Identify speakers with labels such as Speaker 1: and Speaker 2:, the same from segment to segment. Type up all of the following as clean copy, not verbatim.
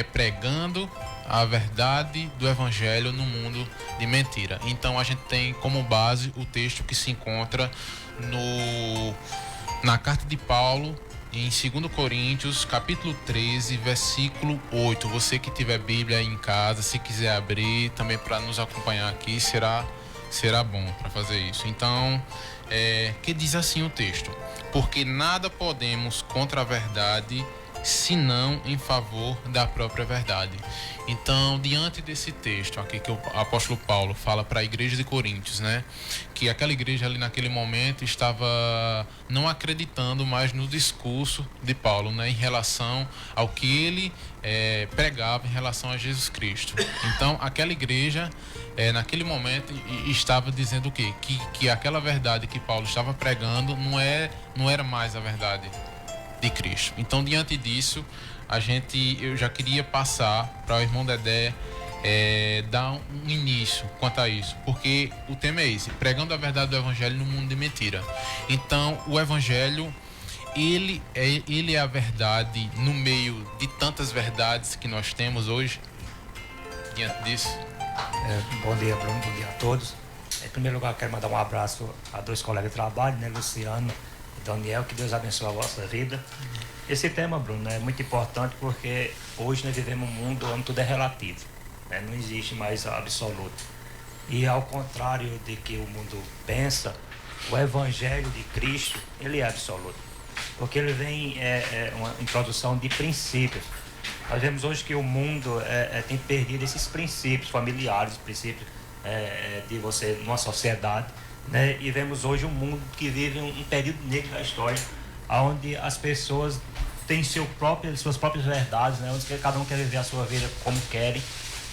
Speaker 1: pregando a verdade do evangelho no mundo de mentira. Então a gente tem como base o texto que se encontra na carta de Paulo em 2 Coríntios, capítulo 13, versículo 8. Você que tiver Bíblia aí em casa, se quiser abrir também para nos acompanhar aqui, será bom para fazer isso. Então, que diz assim o texto: porque nada podemos contra a verdade, senão em favor da própria verdade. Então, diante desse texto aqui que o apóstolo Paulo fala para a igreja de Coríntios, né, que aquela igreja ali naquele momento estava não acreditando mais no discurso de Paulo, né, em relação ao que ele pregava em relação a Jesus Cristo. Então, aquela igreja naquele momento estava dizendo o quê? Que aquela verdade que Paulo estava pregando não era mais a verdade de Cristo. Então, diante disso, eu já queria passar para o irmão Dedé dar um início quanto a isso, porque o tema é esse: pregando a verdade do evangelho no mundo de mentira. Então, o evangelho ele é a verdade no meio de tantas verdades que nós temos hoje. Diante disso,
Speaker 2: bom dia, Bruno, bom dia a todos. Em primeiro lugar, quero mandar um abraço a dois colegas de trabalho, né, Luciano e Daniel. Que Deus abençoe a vossa vida. Esse tema, Bruno, é muito importante porque hoje nós vivemos um mundo onde tudo é relativo, né? Não existe mais absoluto. E ao contrário de que o mundo pensa, o Evangelho de Cristo, ele é absoluto, porque ele vem uma introdução de princípios. Nós vemos hoje que o mundo tem perdido esses princípios familiares, princípios de você numa sociedade, né? E vemos hoje um mundo que vive um período negro da história, onde as pessoas têm suas próprias verdades, né? Onde cada um quer viver a sua vida como querem,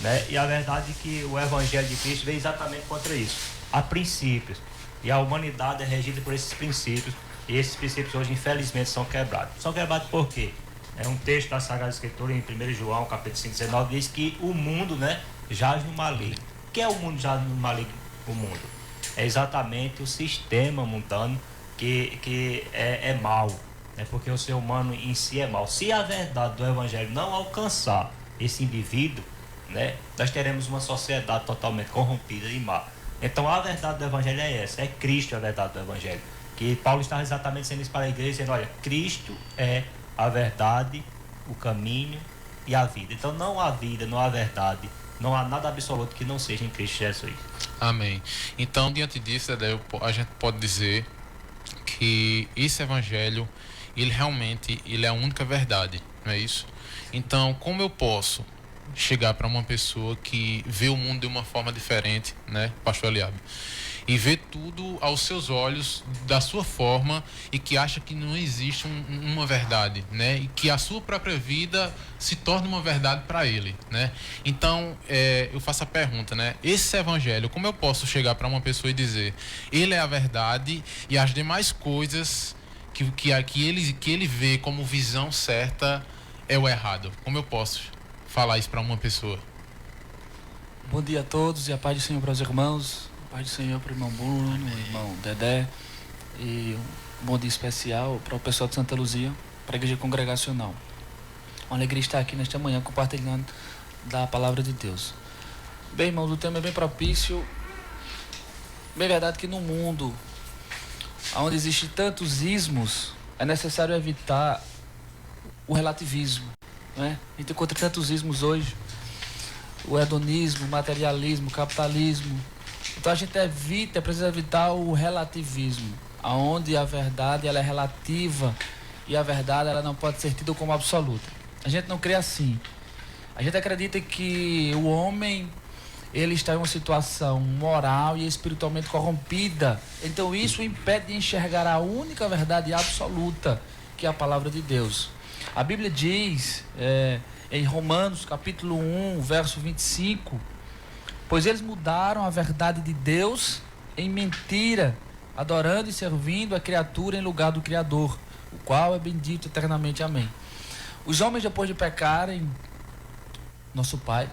Speaker 2: né? E a verdade é que o Evangelho de Cristo veio exatamente contra isso. Há princípios, e a humanidade é regida por esses princípios, e esses princípios hoje infelizmente são quebrados. São quebrados por quê? Um texto da Sagrada Escritura em 1 João, capítulo 5, 19, diz que o mundo, né, jaz no maligno. O que é o mundo jaz no maligno? O mundo é exatamente o sistema mundano que é mau, né? Porque o ser humano em si é mau. Se a verdade do Evangelho não alcançar esse indivíduo, né, nós teremos uma sociedade totalmente corrompida e má. Então a verdade do Evangelho é essa, é Cristo a verdade do Evangelho. Que Paulo está exatamente dizendo isso para a igreja, dizendo: olha, Cristo é a verdade, o caminho e a vida. Então não há vida, não há verdade, não há nada absoluto que não seja em Cristo Jesus.
Speaker 1: Amém. Então, diante disso, a gente pode dizer que esse evangelho, ele realmente é a única verdade, não é isso? Então, como eu posso chegar para uma pessoa que vê o mundo de uma forma diferente, né, pastor Eliabe, e vê tudo aos seus olhos, da sua forma, e que acha que não existe uma verdade, né? E que a sua própria vida se torna uma verdade para ele, né? Então, eu faço a pergunta, né? Esse evangelho, como eu posso chegar para uma pessoa e dizer: ele é a verdade e as demais coisas que ele vê como visão certa é o errado? Como eu posso falar isso para uma pessoa?
Speaker 3: Bom dia a todos e a paz do Senhor para os irmãos. Paz do Senhor para o irmão Bruno, irmão Dedé, e um bom dia especial para o pessoal de Santa Luzia, para a igreja congregacional. Uma alegria estar aqui nesta manhã compartilhando da palavra de Deus. Bem, irmãos, o tema é bem propício. Bem, é verdade que no mundo onde existem tantos ismos, é necessário evitar o relativismo, né? A gente encontra tantos ismos hoje: o hedonismo, o materialismo, o capitalismo. Então a gente precisa evitar o relativismo, onde a verdade ela é relativa e a verdade ela não pode ser tida como absoluta. A gente não crê assim. A gente acredita que o homem ele está em uma situação moral e espiritualmente corrompida. Então isso o impede de enxergar a única verdade absoluta, que é a palavra de Deus. A Bíblia diz em Romanos capítulo 1, verso 25: pois eles mudaram a verdade de Deus em mentira, adorando e servindo a criatura em lugar do Criador, o qual é bendito eternamente. Amém. Os homens, depois de pecarem, nosso pai,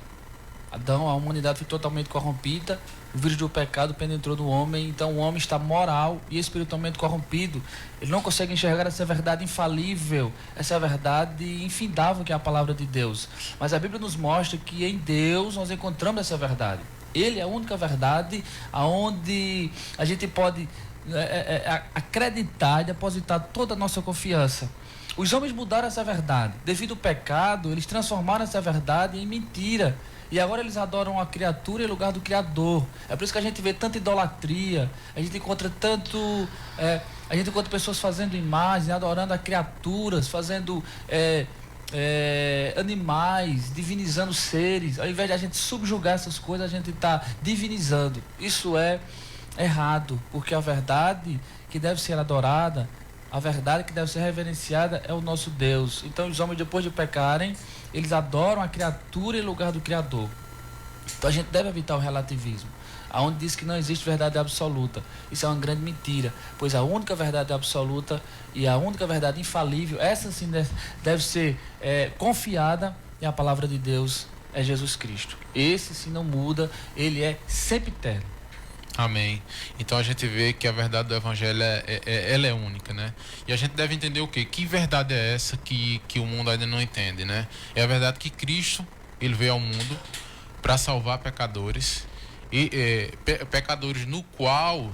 Speaker 3: Adão, a humanidade foi totalmente corrompida, o vírus do pecado penetrou no homem, então o homem está moral e espiritualmente corrompido. Ele não consegue enxergar essa verdade infalível, essa verdade infindável que é a palavra de Deus. Mas a Bíblia nos mostra que em Deus nós encontramos essa verdade. Ele é a única verdade aonde a gente pode acreditar e depositar toda a nossa confiança. Os homens mudaram essa verdade. Devido ao pecado, eles transformaram essa verdade em mentira. E agora eles adoram a criatura em lugar do Criador. É por isso que a gente vê tanta idolatria. A gente encontra pessoas fazendo imagens, adorando a criaturas, fazendo animais, divinizando seres. Ao invés de a gente subjugar essas coisas, a gente está divinizando. Isso é errado, porque a verdade que deve ser adorada, a verdade que deve ser reverenciada é o nosso Deus. Então os homens, depois de pecarem, eles adoram a criatura em lugar do Criador. Então a gente deve evitar o relativismo, aonde diz que não existe verdade absoluta. Isso é uma grande mentira, pois a única verdade absoluta e a única verdade infalível, essa sim deve ser confiada, e a palavra de Deus é Jesus Cristo. Esse sim não muda, ele é sempre eterno.
Speaker 1: Amém. Então a gente vê que a verdade do Evangelho ela é única, né? E a gente deve entender o quê? Que verdade é essa que o mundo ainda não entende, né? É a verdade que Cristo, ele veio ao mundo para salvar pecadores, e pecadores no qual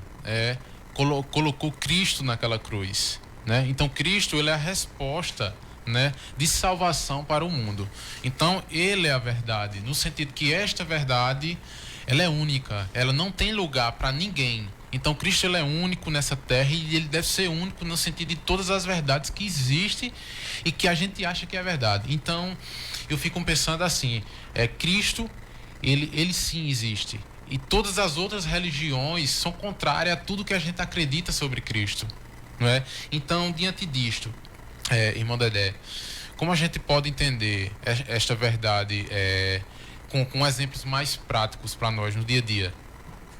Speaker 1: colocou Cristo naquela cruz, né? Então Cristo, ele é a resposta, né, de salvação para o mundo. Então ele é a verdade, no sentido que esta verdade, ela é única, ela não tem lugar para ninguém. Então Cristo, ele é único nessa terra, e ele deve ser único no sentido de todas as verdades que existem e que a gente acha que é verdade. Então eu fico pensando assim, Cristo, ele sim existe, e todas as outras religiões são contrárias a tudo que a gente acredita sobre Cristo, não é? Então, diante disto, irmão Dedé, como a gente pode entender esta verdade com exemplos mais práticos para nós no dia a dia?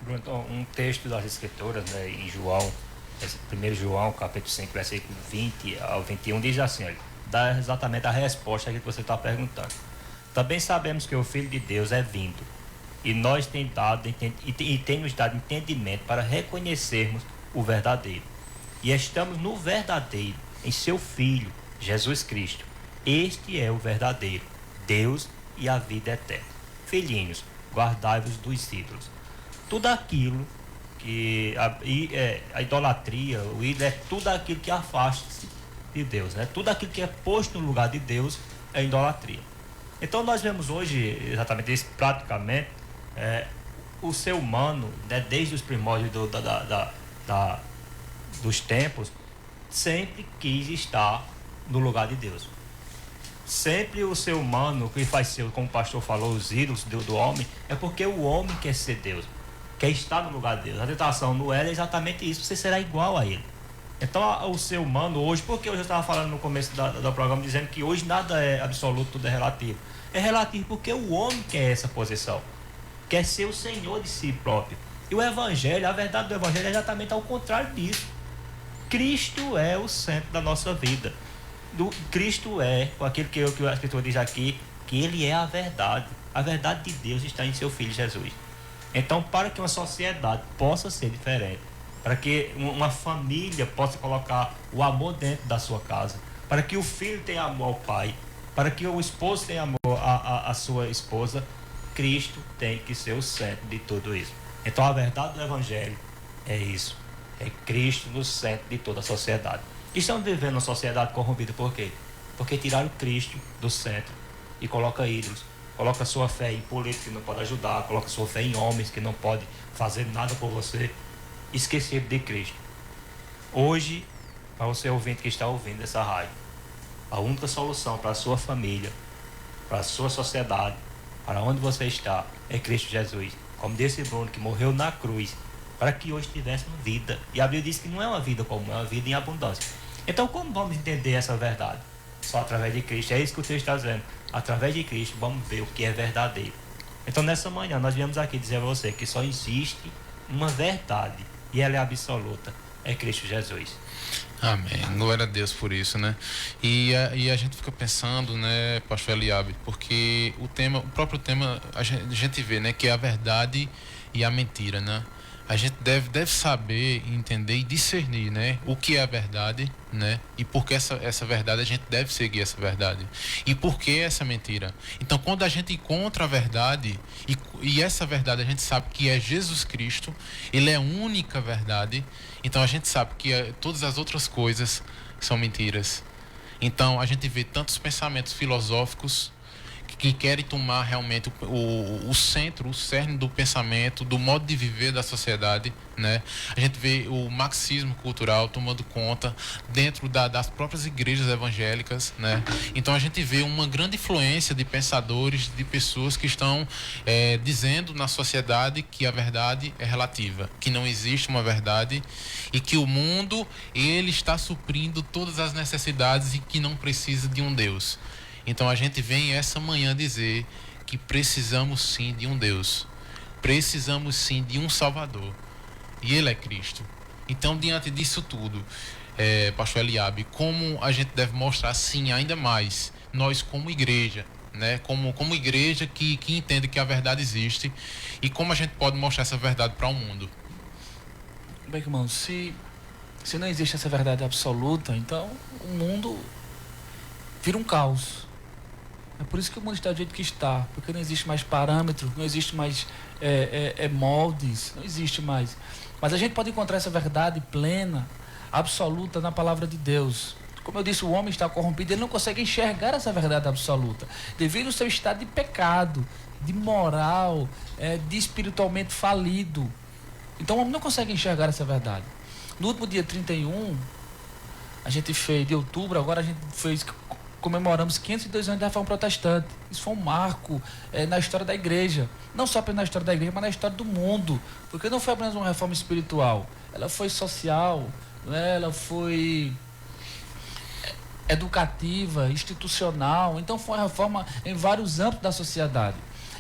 Speaker 2: Então, um texto das Escrituras, né, em João, 1 João, capítulo 5, versículo 20 ao 21, diz assim, olha, dá exatamente a resposta que você está perguntando. Também sabemos que o Filho de Deus é vindo, e nós temos dado entendimento para reconhecermos o verdadeiro. E estamos no verdadeiro, em seu Filho, Jesus Cristo. Este é o verdadeiro, Deus e a vida eterna. Filhinhos, guardai-vos dos ídolos. Tudo aquilo que a idolatria, o ídolo, é tudo aquilo que afasta-se de Deus, né? Tudo aquilo que é posto no lugar de Deus é idolatria. Então nós vemos hoje exatamente isso, praticamente, o ser humano, né, desde os primórdios dos tempos, sempre quis estar no lugar de Deus. Sempre o ser humano que faz ser, como o pastor falou, os ídolos do homem, é porque o homem quer ser Deus, quer estar no lugar de Deus. A tentação no é exatamente isso, você será igual a ele. Então o ser humano hoje, porque eu já estava falando no começo do programa, dizendo que hoje nada é absoluto, tudo é relativo. É relativo porque o homem quer essa posição, quer ser o senhor de si próprio. E o Evangelho, a verdade do Evangelho é exatamente ao contrário disso. Cristo é o centro da nossa vida. Cristo é aquilo que a Escritura diz aqui, que ele é a verdade. A verdade de Deus está em seu Filho Jesus. Então, para que uma sociedade possa ser diferente, para que uma família possa colocar o amor dentro da sua casa, para que o filho tenha amor ao pai, para que o esposo tenha amor à sua esposa, Cristo tem que ser o centro de tudo isso. Então, a verdade do Evangelho é isso. É Cristo no centro de toda a sociedade. Estamos vivendo uma sociedade corrompida por quê? Porque tiraram Cristo do centro e coloca ídolos. Coloca sua fé em políticos que não pode ajudar, coloca sua fé em homens que não podem fazer nada por você, esquecido de Cristo. Hoje, para você ouvinte que está ouvindo essa rádio, a única solução para a sua família, para a sua sociedade, para onde você está, é Cristo Jesus. Como disse Bruno, que morreu na cruz, para que hoje tivéssemos vida. E a Bíblia diz que não é uma vida comum, é uma vida em abundância. Então, como vamos entender essa verdade? Só através de Cristo. É isso que o texto está dizendo. Através de Cristo, vamos ver o que é verdadeiro. Então, nessa manhã, nós viemos aqui dizer a você que só existe uma verdade, e ela é absoluta. é Cristo Jesus.
Speaker 1: Amém. Glória a Deus por isso, né? E a gente fica pensando, né, pastor Eliabe, porque o próprio tema, a gente vê, né, que é a verdade e a mentira, né? A gente deve saber, entender e discernir, né, o que é a verdade, né, e por que essa verdade a gente deve seguir essa verdade, e por que essa mentira. Então, quando a gente encontra a verdade, e essa verdade a gente sabe que é Jesus Cristo, ele é a única verdade, então a gente sabe que todas as outras coisas são mentiras. Então, a gente vê tantos pensamentos filosóficos que querem tomar realmente o centro, o cerne do pensamento, do modo de viver da sociedade, né? A gente vê o marxismo cultural tomando conta dentro das próprias igrejas evangélicas, né? Então a gente vê uma grande influência de pensadores, de pessoas que estão dizendo na sociedade que a verdade é relativa, que não existe uma verdade e que o mundo ele está suprindo todas as necessidades e que não precisa de um Deus. Então a gente vem essa manhã dizer que precisamos sim de um Deus, precisamos sim de um Salvador, e Ele é Cristo. Então, diante disso tudo, pastor Eliabe, como a gente deve mostrar sim ainda mais, nós como igreja, né, como igreja que entende que a verdade existe, e como a gente pode mostrar essa verdade para o mundo?
Speaker 3: Bem, irmão, se não existe essa verdade absoluta, então o mundo vira um caos. É por isso que o mundo está do jeito que está, porque não existe mais parâmetro, não existe mais moldes, não existe mais. Mas a gente pode encontrar essa verdade plena, absoluta na palavra de Deus. Como eu disse, o homem está corrompido, ele não consegue enxergar essa verdade absoluta, devido ao seu estado de pecado, de moral, de espiritualmente falido. Então o homem não consegue enxergar essa verdade. No último dia 31, a gente fez, de outubro, agora a gente comemoramos 502 anos da Reforma Protestante. Isso foi um marco na história da igreja. Não só apenas na história da igreja, mas na história do mundo. Porque não foi apenas uma reforma espiritual. Ela foi social, né? Ela foi educativa, institucional. Então foi uma reforma em vários âmbitos da sociedade.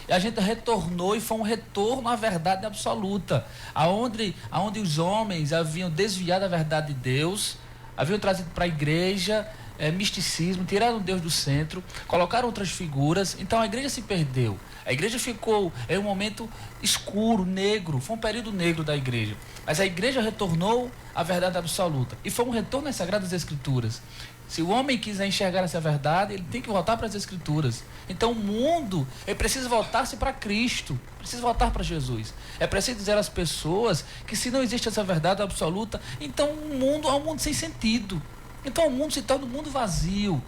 Speaker 3: E a gente retornou, e foi um retorno à verdade absoluta. Aonde os homens haviam desviado a verdade de Deus, haviam trazido para a igreja misticismo, tiraram Deus do centro, colocaram outras figuras. Então a igreja se perdeu. A igreja ficou em um momento escuro, negro. Foi um período negro da igreja. Mas a igreja retornou à verdade absoluta. E foi um retorno às Sagradas Escrituras. Se o homem quiser enxergar essa verdade, ele tem que voltar para as Escrituras. Então o mundo, ele precisa voltar-se para Cristo, precisa voltar para Jesus. É preciso dizer às pessoas que se não existe essa verdade absoluta, então o mundo é um mundo sem sentido. Então o mundo se torna um mundo vazio.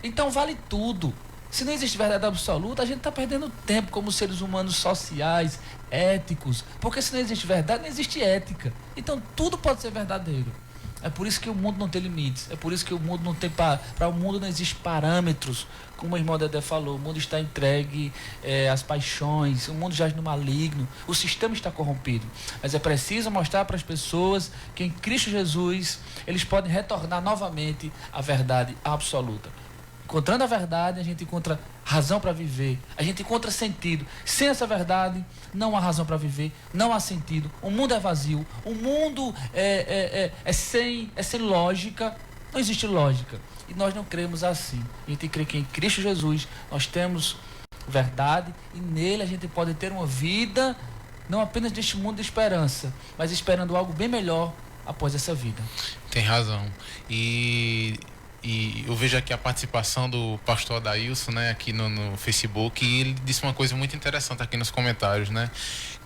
Speaker 3: Então vale tudo. Se não existe verdade absoluta, a gente está perdendo tempo como seres humanos sociais, éticos. Porque se não existe verdade, não existe ética. Então tudo pode ser verdadeiro. É por isso que o mundo não tem limites. É por isso que o mundo não tem para o mundo não existe parâmetros. Como o irmão Dedé falou, o mundo está entregue às paixões, o mundo jaz no maligno, o sistema está corrompido. Mas é preciso mostrar para as pessoas que em Cristo Jesus eles podem retornar novamente à verdade absoluta. Encontrando a verdade, a gente encontra razão para viver, a gente encontra sentido. Sem essa verdade, não há razão para viver, não há sentido. O mundo é vazio, o mundo é sem lógica, não existe lógica. E nós não cremos assim. A gente crê que em Cristo Jesus nós temos verdade e nele a gente pode ter uma vida, não apenas deste mundo de esperança, mas esperando algo bem melhor após essa vida.
Speaker 1: Tem razão. E eu vejo aqui a participação do pastor Adailson, né, aqui no Facebook, e ele disse uma coisa muito interessante aqui nos comentários, né,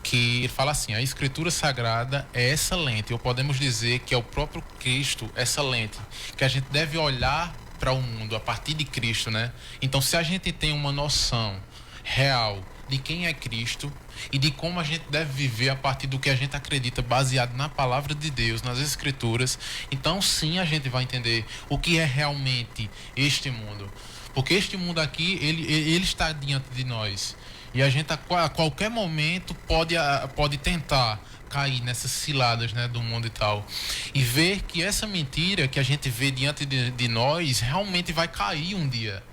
Speaker 1: que ele fala assim: a escritura sagrada é excelente, ou podemos dizer que é o próprio Cristo excelente, que a gente deve olhar para o mundo a partir de Cristo, né? Então, se a gente tem uma noção real de quem é Cristo e de como a gente deve viver a partir do que a gente acredita, baseado na palavra de Deus, nas Escrituras, então sim a gente vai entender o que é realmente este mundo. Porque este mundo aqui, ele está diante de nós. E a gente a qualquer momento pode tentar cair nessas ciladas, né, do mundo e tal. E ver que essa mentira que a gente vê diante de nós realmente vai cair um dia.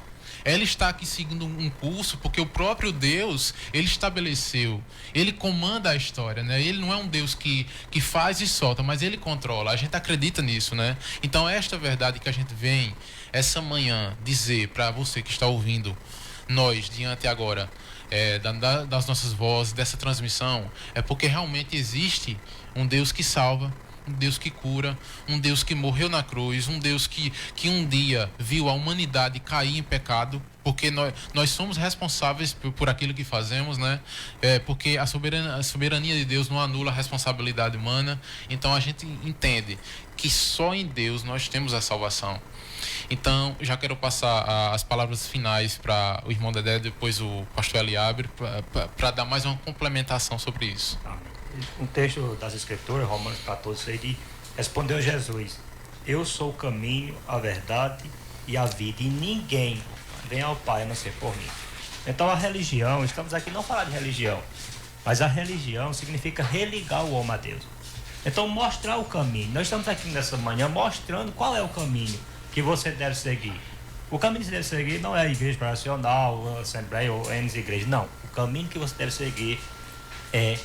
Speaker 1: ela está aqui seguindo um curso porque o próprio Deus, ele estabeleceu, ele comanda a história, né? Ele não é um Deus que faz e solta, mas ele controla. A gente acredita nisso, né? Então, esta verdade que a gente vem essa manhã dizer para você que está ouvindo nós diante agora das nossas vozes, dessa transmissão, é porque realmente existe um Deus que salva, um Deus que cura, um Deus que morreu na cruz, um Deus que um dia viu a humanidade cair em pecado, porque nós somos responsáveis por aquilo que fazemos, né? Porque a soberania de Deus não anula a responsabilidade humana. Então a gente entende que só em Deus nós temos a salvação. Então, já quero passar as palavras finais para o irmão Dedé, depois o pastor Eliabre, para dar mais uma complementação sobre isso.
Speaker 2: Um texto das Escrituras, Romanos 14, diz: respondeu Jesus: eu sou o caminho, a verdade e a vida, e ninguém vem ao Pai a não ser por mim. Então a religião, estamos aqui não falar de religião, mas a religião significa religar o homem a Deus. Então mostrar o caminho. Nós estamos aqui nessa manhã mostrando qual é o caminho que você deve seguir. O caminho que você deve seguir não é a igreja operacional, a assembleia ou N igrejas, não. O caminho que você deve seguir é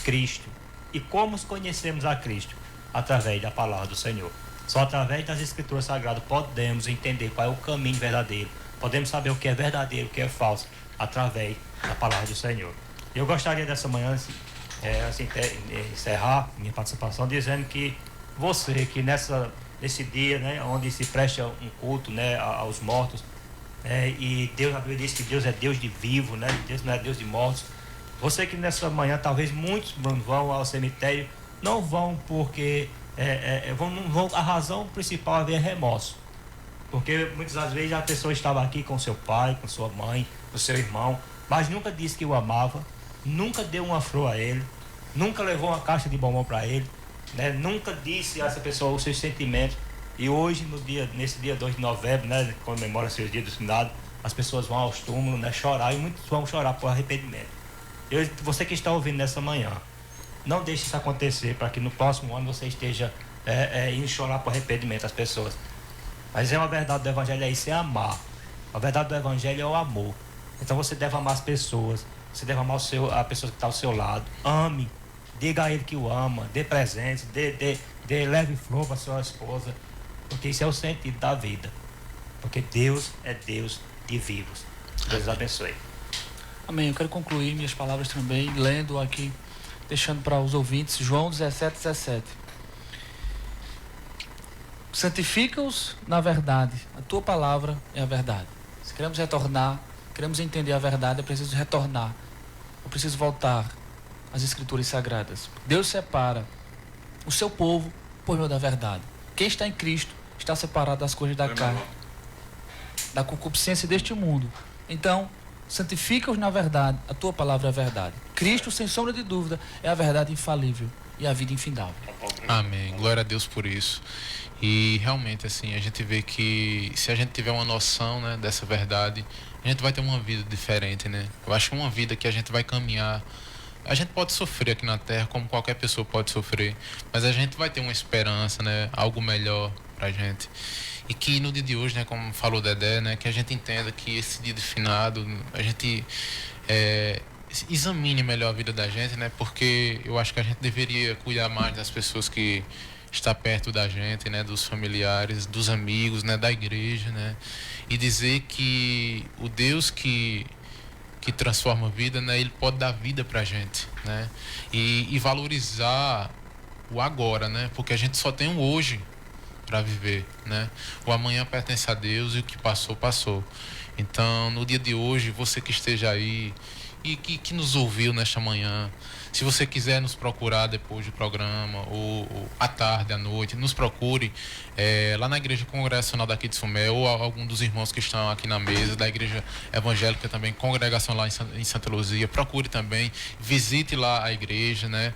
Speaker 2: Cristo. E como conhecemos a Cristo? Através da palavra do Senhor. Só através das Escrituras Sagradas podemos entender qual é o caminho verdadeiro. Podemos saber o que é verdadeiro, o que é falso, através da palavra do Senhor. Eu gostaria dessa manhã encerrar minha participação dizendo que você que nesse dia, né, onde se presta um culto, né, aos mortos, e Deus, a Bíblia diz que Deus é Deus de vivo, né, Deus não é Deus de mortos. Você que nessa manhã, talvez muitos vão ao cemitério, não vão porque a razão principal é remorso. Porque muitas das vezes a pessoa estava aqui com seu pai, com sua mãe, com seu irmão, mas nunca disse que o amava, nunca deu uma flor a ele, nunca levou uma caixa de bombom para ele, né? Nunca disse a essa pessoa os seus sentimentos. E hoje, nesse dia 2 de novembro, né, comemora seus dias do finado, as pessoas vão aos túmulos, né, chorar, e muitos vão chorar por arrependimento. Você que está ouvindo nessa manhã, não deixe isso acontecer, para que no próximo ano você esteja indo chorar por arrependimento as pessoas. Mas uma verdade do Evangelho é isso, é amar. A verdade do Evangelho é o amor. Então você deve amar as pessoas, você deve amar a pessoa que está ao seu lado. Ame, diga a ele que o ama, dê presentes, leve flor para sua esposa, porque isso é o sentido da vida. Porque Deus é Deus de vivos. Deus abençoe.
Speaker 3: Amém. Eu quero concluir minhas palavras também, lendo aqui, deixando para os ouvintes, João 17:17. Santifica-os na verdade. A tua palavra é a verdade. Se queremos retornar, queremos entender a verdade, é preciso retornar. É preciso voltar às Escrituras Sagradas. Deus separa o seu povo por meio da verdade. Quem está em Cristo está separado das coisas da carne, da concupiscência deste mundo. Então, santifica-os na verdade. A tua palavra é a verdade. Cristo, sem sombra de dúvida, é a verdade infalível e a vida infindável.
Speaker 1: Amém. Glória a Deus por isso. E realmente, assim, a gente vê que se a gente tiver uma noção, né, dessa verdade, a gente vai ter uma vida diferente, né? Eu acho que uma vida que a gente vai caminhar. A gente pode sofrer aqui na Terra, como qualquer pessoa pode sofrer, mas a gente vai ter uma esperança, né? Algo melhor pra gente. E que no dia de hoje, né, como falou o Dedé, né, que a gente entenda que esse dia de finado, a gente examine melhor a vida da gente, né? Porque eu acho que a gente deveria cuidar mais das pessoas que está perto da gente, né, dos familiares, dos amigos, né, da igreja, né, e dizer que o Deus que transforma a vida, né, ele pode dar vida pra gente, né, e valorizar o agora, né, porque a gente só tem o hoje para viver, né, o amanhã pertence a Deus e o que passou, passou. Então, no dia de hoje, você que esteja aí e que nos ouviu nesta manhã, se você quiser nos procurar depois do programa, ou à tarde, à noite, nos procure lá na Igreja Congregacional daqui de Sumé, ou algum dos irmãos que estão aqui na mesa, da Igreja Evangélica também, congregação lá em Santa Luzia. Procure também, visite lá a igreja, né?